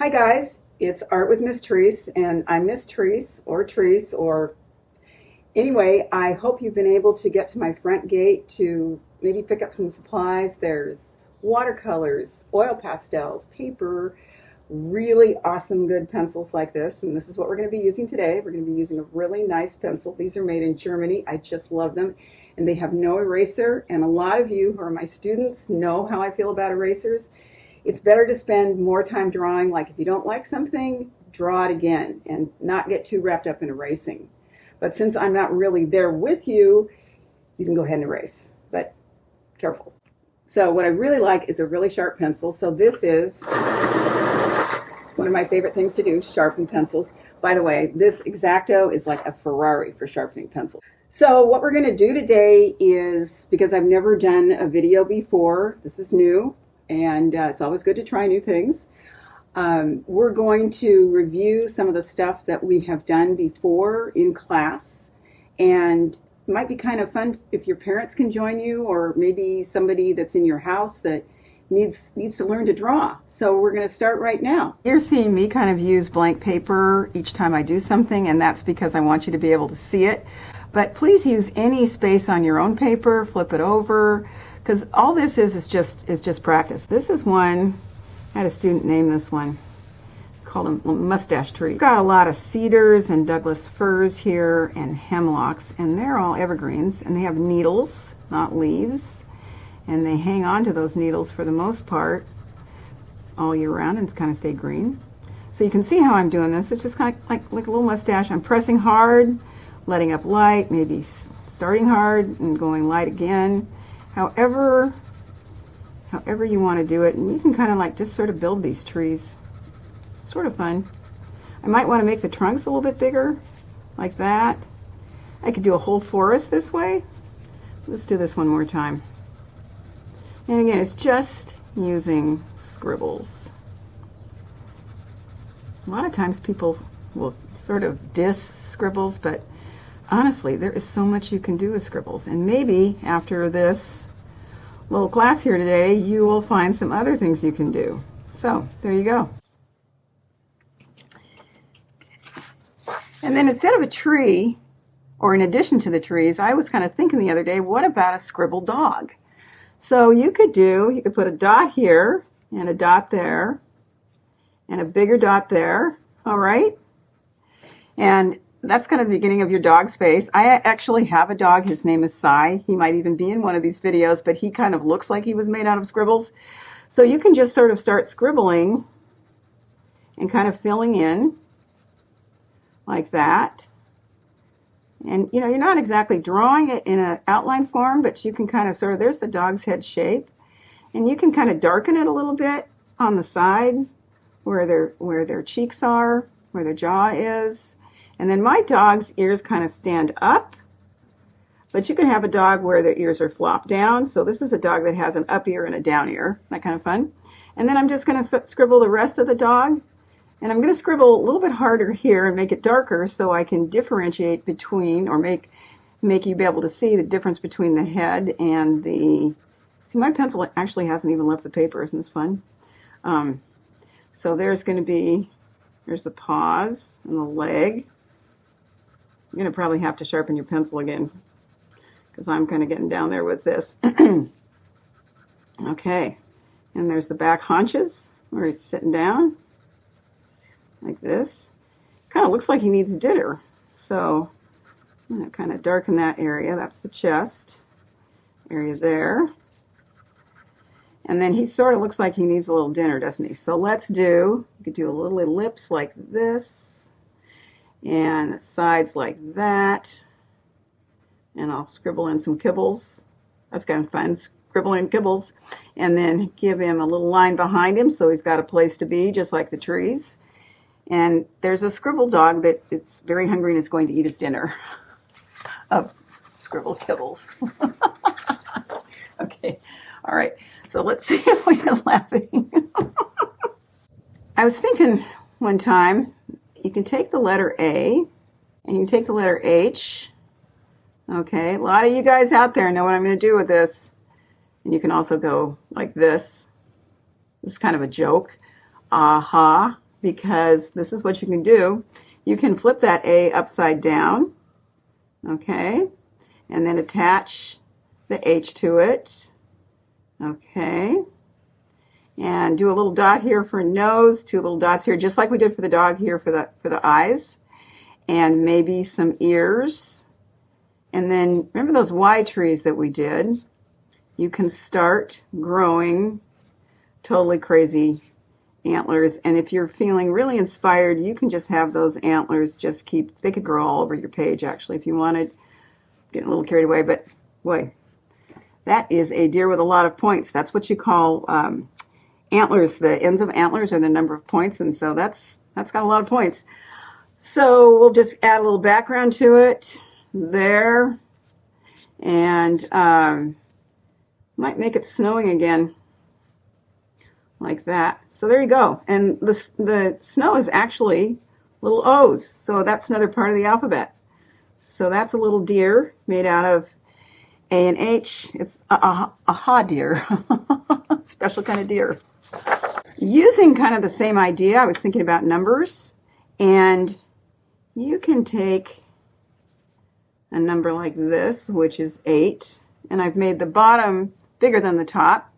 Hi guys, it's Art with Miss Trese, and I'm Miss Trese or Trese or anyway, I hope you've been able to get to my front gate to maybe pick up some supplies. There's watercolors, oil pastels, paper, really awesome good pencils like this, and this is what we're going to be using today. We're going to be using a really nice pencil. These are made in Germany. I just love them, and they have no eraser, and a lot of you who are my students know how I feel about erasers. It's better to spend more time drawing. Like if you don't like something, draw it again and not get too wrapped up in erasing. But since I'm not really there with you, you can go ahead and erase, but careful. So what I really like is a really sharp pencil. So this is one of my favorite things to do, sharpen pencils. By the way, this X-Acto is like a Ferrari for sharpening pencils. So what we're going to do today is, because I've never done a video before, this is new, and it's always good to try new things. We're going to review some of the stuff that we have done before in class, and it might be kind of fun if your parents can join you, or maybe somebody that's in your house that needs to learn to draw. So we're going to start right now. You're seeing me kind of use blank paper each time I do something, and that's because I want you to be able to see it. But please use any space on your own paper, flip it over, because all this is just practice. This is one, I had a student name this one, called a mustache tree. We've got a lot of cedars and Douglas firs here and hemlocks, and they're all evergreens, and they have needles, not leaves, and they hang on to those needles for the most part all year round and kind of stay green. So you can see how I'm doing this. It's just kind of like a little mustache. I'm pressing hard, letting up light, maybe starting hard and going light again. However you want to do it, and you can kind of like just sort of build these trees. It's sort of fun. I might want to make the trunks a little bit bigger, like that. I could do a whole forest this way. Let's do this one more time. And again, it's just using scribbles. A lot of times people will sort of diss scribbles, but honestly, there is so much you can do with scribbles. And maybe after this little class here today, you will find some other things you can do. So there you go. And then instead of a tree, or in addition to the trees, I was kind of thinking the other day, what about a scribble dog? So you could put a dot here and a dot there and a bigger dot there, all right? And that's kind of the beginning of your dog's face. I actually have a dog. His name is Cy. He might even be in one of these videos, but he kind of looks like he was made out of scribbles. So you can just sort of start scribbling and kind of filling in like that. And you know, you're not exactly drawing it in an outline form, but you can kind of sort of, there's the dog's head shape. And you can kind of darken it a little bit on the side where their cheeks are, where their jaw is. And then my dog's ears kind of stand up, but you can have a dog where their ears are flopped down. So this is a dog that has an up ear and a down ear, that kind of fun. And then I'm just going to scribble the rest of the dog. And I'm going to scribble a little bit harder here and make it darker so I can differentiate between, or make you be able to see the difference between the head and the, see, my pencil actually hasn't even left the paper. Isn't this fun? So there's the paws and the leg. You're going to probably have to sharpen your pencil again because I'm kind of getting down there with this. Okay, and there's the back haunches where he's sitting down like this. Kind of looks like he needs dinner, so I'm going to kind of darken that area. That's the chest area there. And then he sort of looks like he needs a little dinner, doesn't he? So you could do a little ellipse like this, and sides like that, and I'll scribble in some kibbles. That's kind of fun, scribble in kibbles, and then give him a little line behind him so he's got a place to be, just like the trees. And there's a scribble dog that it's very hungry and is going to eat his dinner of scribble kibbles. Okay, all right, so let's see if we can laughing. I was thinking one time, you can take the letter A and you can take the letter H. Okay, a lot of you guys out there know what I'm going to do with this. And you can also go like this. This is kind of a joke. Aha, because this is what you can do. You can flip that A upside down, okay, and then attach the H to it, okay, and do a little dot here for nose, 2 little dots here, just like we did for the dog here for the eyes, and maybe some ears. And then remember those Y trees that we did? You can start growing totally crazy antlers, and if you're feeling really inspired, you can just have those antlers they could grow all over your page actually if you wanted. Getting a little carried away, but boy, that is a deer with a lot of points. That's what you call antlers. The ends of antlers are the number of points, and so that's got a lot of points. So we'll just add a little background to it there, and might make it snowing again like that. So there you go. And the snow is actually little O's, so that's another part of the alphabet. So that's a little deer made out of A and H. It's a ha deer, special kind of deer. Using kind of the same idea, I was thinking about numbers, and you can take a number like this, which is 8, and I've made the bottom bigger than the top.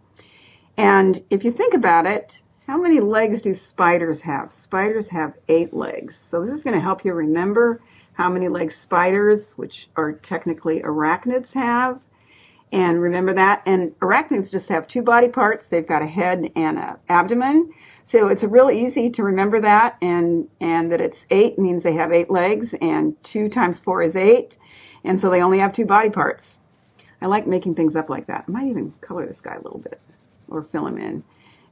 And if you think about it, how many legs do spiders have? Spiders have 8 legs. So this is going to help you remember how many legs spiders, which are technically arachnids, have. And remember that. And arachnids just have 2 body parts. They've got a head and an abdomen. So it's real easy to remember that, and that it's 8 means they have 8 legs, and 2 times 4 is 8. And so they only have 2 body parts. I like making things up like that. I might even color this guy a little bit or fill him in.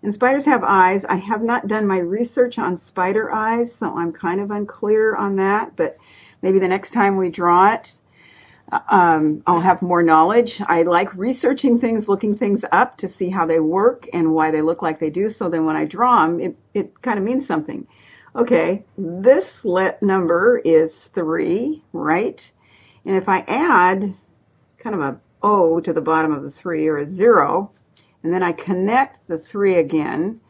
And spiders have eyes. I have not done my research on spider eyes, so I'm kind of unclear on that, but maybe the next time we draw it, I'll have more knowledge. I like researching things, looking things up to see how they work and why they look like they do, so then when I draw them, it kind of means something. Okay, this number is 3, right? And if I add kind of a O to the bottom of the 3, or a 0, and then I connect the 3 again,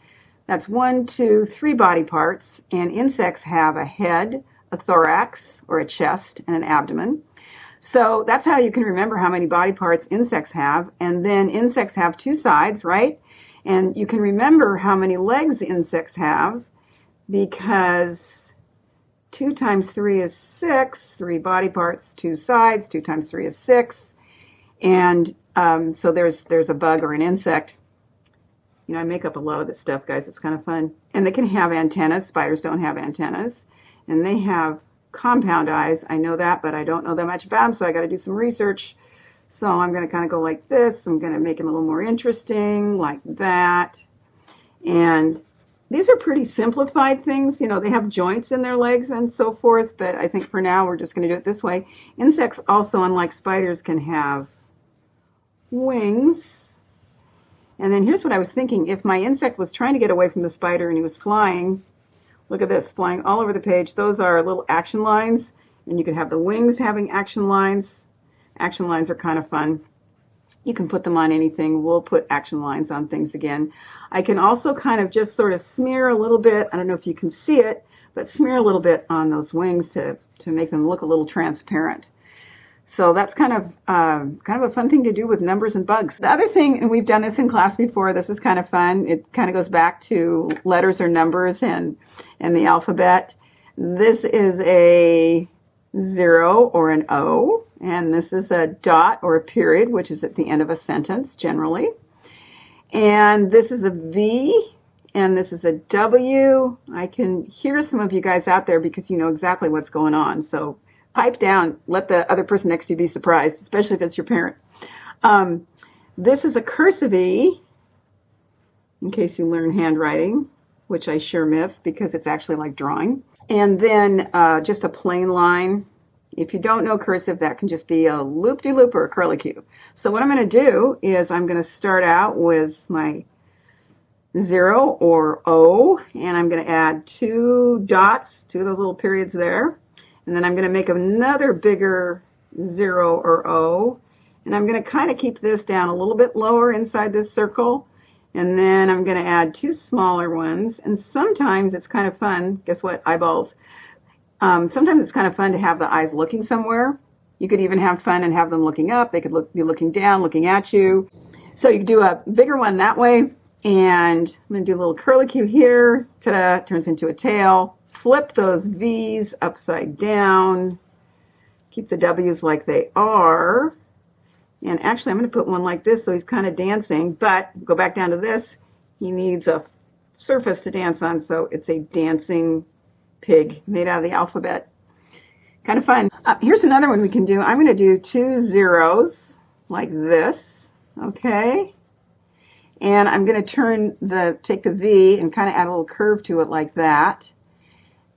that's 1, 2, 3 body parts, and insects have a head, a thorax, or a chest, and an abdomen. So that's how you can remember how many body parts insects have. And then insects have 2 sides, right? And you can remember how many legs insects have, because 2 times 3 is 6, 3 body parts, 2 sides, 2 times 3 is 6. And so there's a bug or an insect. You know, I make up a lot of this stuff, guys. It's kind of fun. And they can have antennas. Spiders don't have antennas. And they have compound eyes. I know that, but I don't know that much about them, so I got to do some research. So I'm going to kind of go like this. I'm going to make them a little more interesting, like that. And these are pretty simplified things. You know, they have joints in their legs and so forth, but I think for now we're just going to do it this way. Insects also, unlike spiders, can have wings. And then here's what I was thinking. If my insect was trying to get away from the spider and he was flying, look at this, flying all over the page. Those are little action lines, and you could have the wings having action lines. Action lines are kind of fun. You can put them on anything. We'll put action lines on things again. I can also kind of just sort of smear a little bit. I don't know if you can see it, but smear a little bit on those wings to make them look a little transparent. So that's kind of a fun thing to do with numbers and bugs. The other thing, and we've done this in class before, this is kind of fun. It kind of goes back to letters or numbers and the alphabet. This is a 0 or an O, and this is a dot or a period, which is at the end of a sentence generally. And this is a V, and this is a W. I can hear some of you guys out there because you know exactly what's going on. So pipe down, let the other person next to you be surprised, especially if it's your parent. This is a cursive E, in case you learn handwriting, which I sure miss because it's actually like drawing. And then just a plain line. If you don't know cursive, that can just be a loop-de-loop or a curlicue. So what I'm going to do is I'm going to start out with my 0 or O, and I'm going to add 2 dots, 2 of those little periods there. And then I'm going to make another bigger 0 or O. And I'm going to kind of keep this down a little bit lower inside this circle. And then I'm going to add 2 smaller ones. And sometimes it's kind of fun. Guess what? Eyeballs. Sometimes it's kind of fun to have the eyes looking somewhere. You could even have fun and have them looking up. They could be looking down, looking at you. So you could do a bigger one that way. And I'm going to do a little curlicue here. Ta-da! Turns into a tail. Flip those V's upside down. Keep the W's like they are. And actually, I'm going to put one like this so he's kind of dancing. But go back down to this. He needs a surface to dance on, so it's a dancing pig made out of the alphabet. Kind of fun. Here's another one we can do. I'm going to do 2 zeros like this. Okay. And I'm going to take the V and kind of add a little curve to it like that.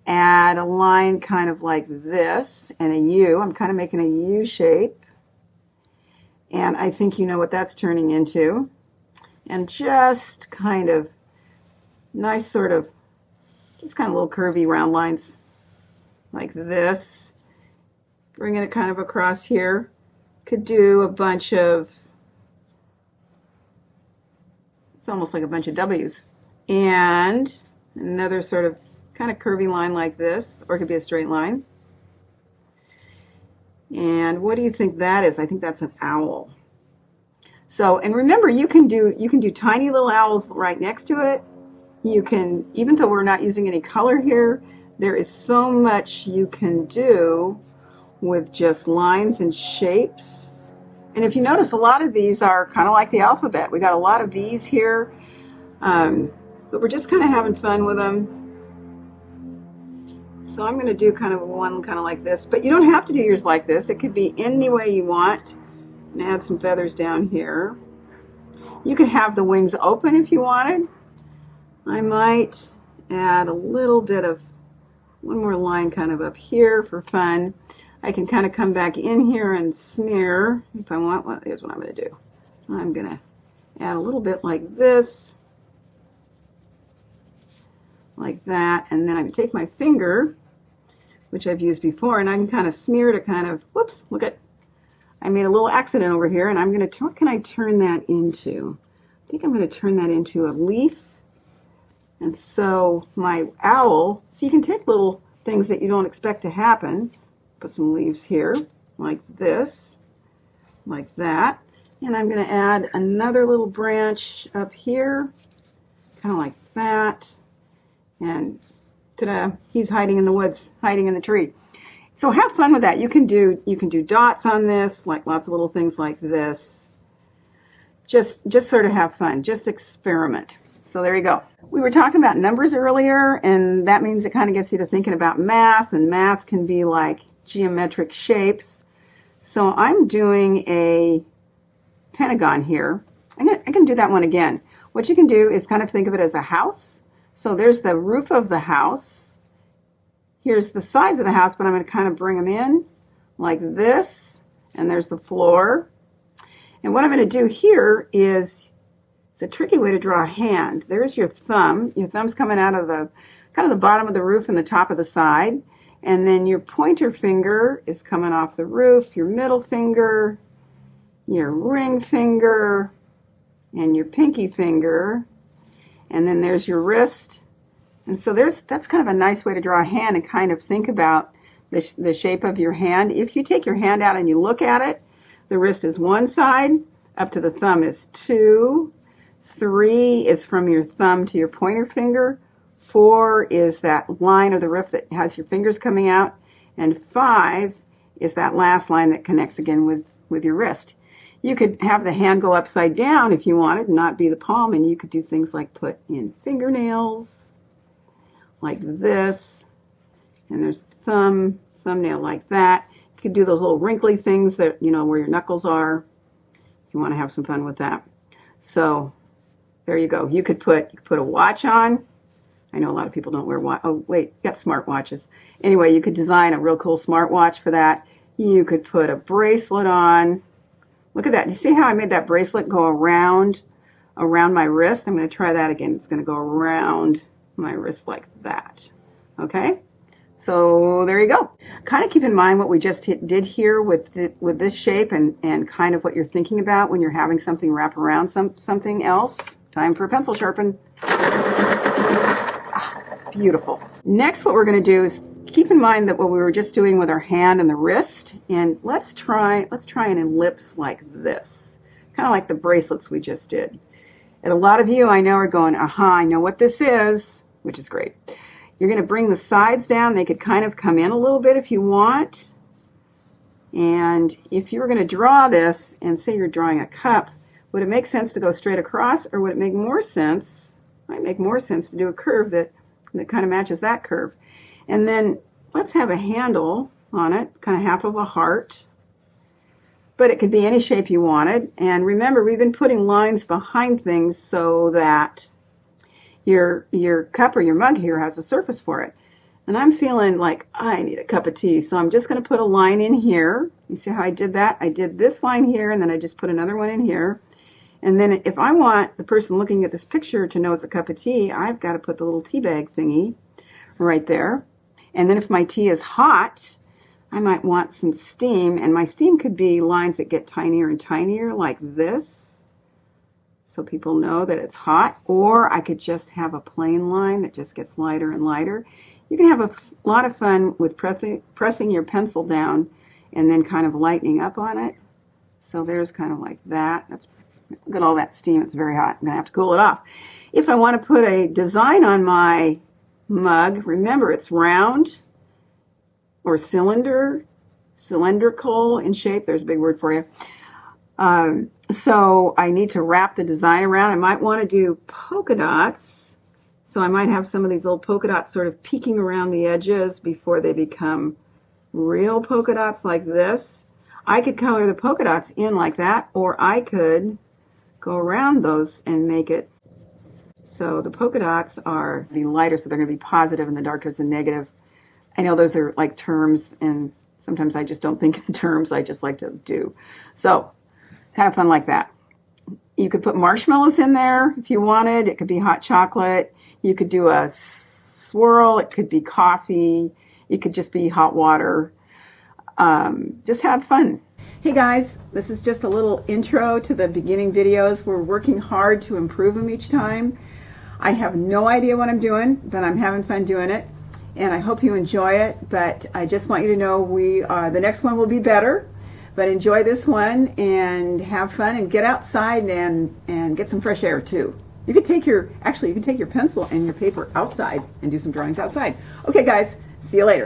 Add a line kind of like this and a U. I'm kind of making a U shape. And I think you know what that's turning into. And just kind of nice sort of, just kind of little curvy round lines like this. Bringing it kind of across here. Could do a bunch of, it's almost like a bunch of W's. And another sort of kind of curvy line like this, or it could be a straight line. And what do you think that is? I think that's an owl. So, and remember, you can do tiny little owls right next to it. You can, even though we're not using any color here, there is so much you can do with just lines and shapes. And if you notice, a lot of these are kind of like the alphabet. We got a lot of V's here, but we're just kind of having fun with them. So I'm going to do kind of one kind of like this, but you don't have to do yours like this. It could be any way you want. And add some feathers down here. You could have the wings open if you wanted. I might add a little bit of one more line kind of up here for fun. I can kind of come back in here and smear if I want. Well, here's what I'm going to do. I'm going to add a little bit like this, like that, and then I can take my finger, which I've used before, and I can kind of smear to kind of, whoops, look at, I made a little accident over here, and I'm going to, what can I turn that into? I think I'm going to turn that into a leaf. And so my owl, so you can take little things that you don't expect to happen, put some leaves here, like this, like that. And I'm going to add another little branch up here, kind of like that. And ta-da, he's hiding in the woods, hiding in the tree. So have fun with that. You can do dots on this, like lots of little things like this. Just sort of have fun, just experiment. So there you go. We were talking about numbers earlier, and that means it kind of gets you to thinking about math, and math can be like geometric shapes. So I'm doing a pentagon here. I can do that one again. What you can do is kind of think of it as a house. So there's the roof of the house. Here's the sides of the house, but I'm going to kind of bring them in like this, and there's the floor. And what I'm going to do here is, it's a tricky way to draw a hand. There's your thumb. Your thumb's coming out of the kind of the bottom of the roof and the top of the side. And then your pointer finger is coming off the roof, your middle finger, your ring finger, and your pinky finger. And then there's your wrist. And so that's kind of a nice way to draw a hand and kind of think about the shape of your hand. If you take your hand out and you look at it, the wrist is one side, up to the thumb is 2, 3 is from your thumb to your pointer finger, 4 is that line of the roof that has your fingers coming out, and 5 is that last line that connects again with your wrist. You could have the hand go upside down if you wanted, not be the palm, and you could do things like put in fingernails, like this, and there's the thumbnail like that. You could do those little wrinkly things that, you know, where your knuckles are. You want to have some fun with that. So there you go. You could put a watch on. I know a lot of people don't wear watch. Oh wait, you got smart watches. Anyway, you could design a real cool smart watch for that. You could put a bracelet on. Look at that. Do you see how I made that bracelet go around my wrist? I'm going to try that again. It's going to go around my wrist like that. Okay? So there you go. Kind of keep in mind what we just did here with this shape and kind of what you're thinking about when you're having something wrap around something else. time for a pencil sharpen. Ah, beautiful. Next, what we're going to do is keep in mind that what we were just doing with our hand and the wrist, and let's try an ellipse like this, kind of like the bracelets we just did. And a lot of you I know are going, aha, I know what this is, which is great. You're going to bring the sides down. They could kind of come in a little bit if you want. And if you were going to draw this, and say you're drawing a cup, would it make sense to go straight across, or would it make more sense, might make more sense to do a curve that kind of matches that curve? And then let's have a handle on it, kind of half of a heart. But it could be any shape you wanted. And remember, we've been putting lines behind things so that your cup or your mug here has a surface for it. And I'm feeling like I need a cup of tea, so I'm just going to put a line in here. You see how I did that? I did this line here, and then I just put another one in here. And then if I want the person looking at this picture to know it's a cup of tea, I've got to put the little tea bag thingy right there. And then if my tea is hot, I might want some steam, and my steam could be lines that get tinier and tinier like this, so people know that it's hot. Or I could just have a plain line that just gets lighter and lighter. You can have a lot of fun with pressing your pencil down and then kind of lightening up on it. So there's kind of like that. Look at all that steam. It's very hot. I'm going to have to cool it off. If I want to put a design on my mug, remember it's round or cylindrical in shape. There's a big word for you. So I need to wrap the design around. I might want to do polka dots. So I might have some of these little polka dots sort of peeking around the edges before they become real polka dots like this. I could color the polka dots in like that, or I could go around those and make it so the polka dots are be lighter, so they're going to be positive, and the darker is the negative. I know those are like terms, and sometimes I just don't think in terms. I just like to do. So kind of fun like that. You could put marshmallows in there if you wanted. It could be hot chocolate. You could do a swirl. It could be coffee. It could just be hot water. Just have fun. Hey guys, this is just a little intro to the beginning videos. We're working hard to improve them each time. I have no idea what I'm doing, but I'm having fun doing it. And I hope you enjoy it, but I just want you to know the next one will be better. But enjoy this one and have fun and get outside and get some fresh air too. You could take your pencil and your paper outside and do some drawings outside. Okay guys, see you later.